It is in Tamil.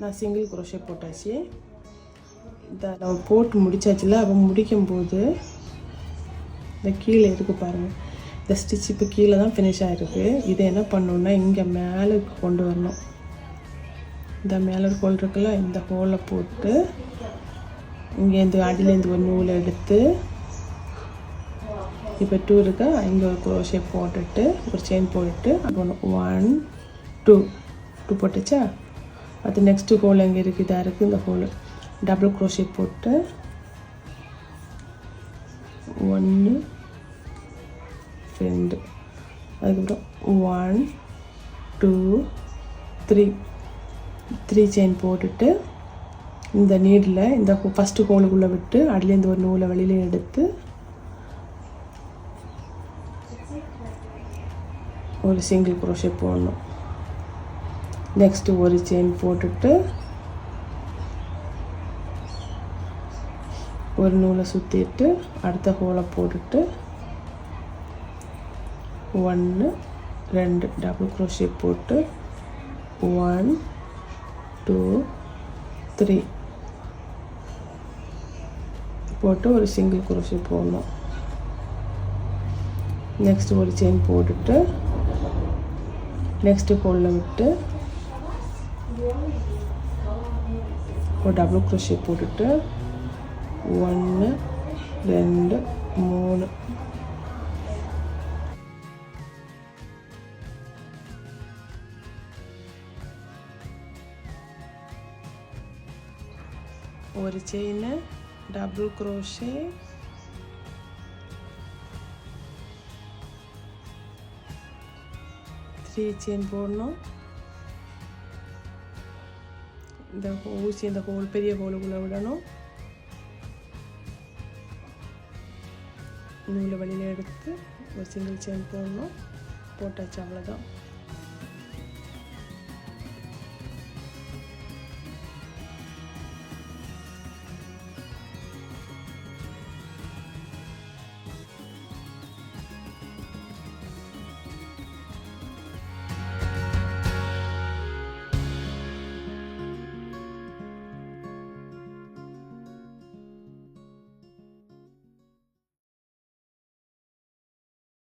நான் சிங்கிள் crochet போட்டாச்சு. இதை நம்ம போட்டு முடிச்சாச்சுல. அப்போ முடிக்கும்போது இந்த கீழே இருக்குது பாருங்கள், இந்த ஸ்டிச் இப்போ கீழே தான் ஃபினிஷ் ஆகிருக்கு. இதை என்ன பண்ணணுன்னா இங்கே மேலே கொண்டு வரணும். இந்த மேலே ஹோல் இருக்குல்ல, இந்த ஹோலை போட்டு இங்கேருந்து அடியிலேருந்து ஒரு நூலை எடுத்து இப்போ 2 இருக்கா, இங்கே ஒரு crochet போட்டுட்டு ஒரு செயின் போட்டுட்டு அது 1 2 போட்டுச்சா. அது நெக்ஸ்ட்டு ஹோல் எங்கே இருக்குது, இதாக இருக்குது. இந்த ஹோல் டபுள் crochet போட்டு 1 2 அதுக்கப்புறம் 1 2 3 செயின் போட்டுட்டு இந்த நீடில் இந்த ஃபஸ்ட்டு ஹோலுக்குள்ளே விட்டு அதுலேருந்து ஒரு நூலை வெளியில் எடுத்து ஒரு சிங்கிள் crochet போடணும். நெக்ஸ்ட்டு ஒரு செயின் போட்டுட்டு ஒரு நூலை சுற்றிட்டு அடுத்த ஹோலை போட்டுட்டு 1 2 டபுள் crochet போட்டு 1 2 3 போட்டு ஒரு சிங்கிள் crochet போடணும். நெக்ஸ்ட் ஒரு செயின் போட்டுட்டு நெக்ஸ்ட்டு ஹோலில் விட்டு ஒரு டபுள் crochet போட்டுட்டு 1 2 3 ஒரு செயின் டபுள் crochet செயின் போடணும். இந்த ஊசி இந்த ஹோல் பெரிய ஹோலுக்குள்ளே விடணும். நூலை வெளியில் எடுத்து ஒரு சிங்கிள் செயின் போடணும். போட்டாச்சு, அவ்வளோதான்.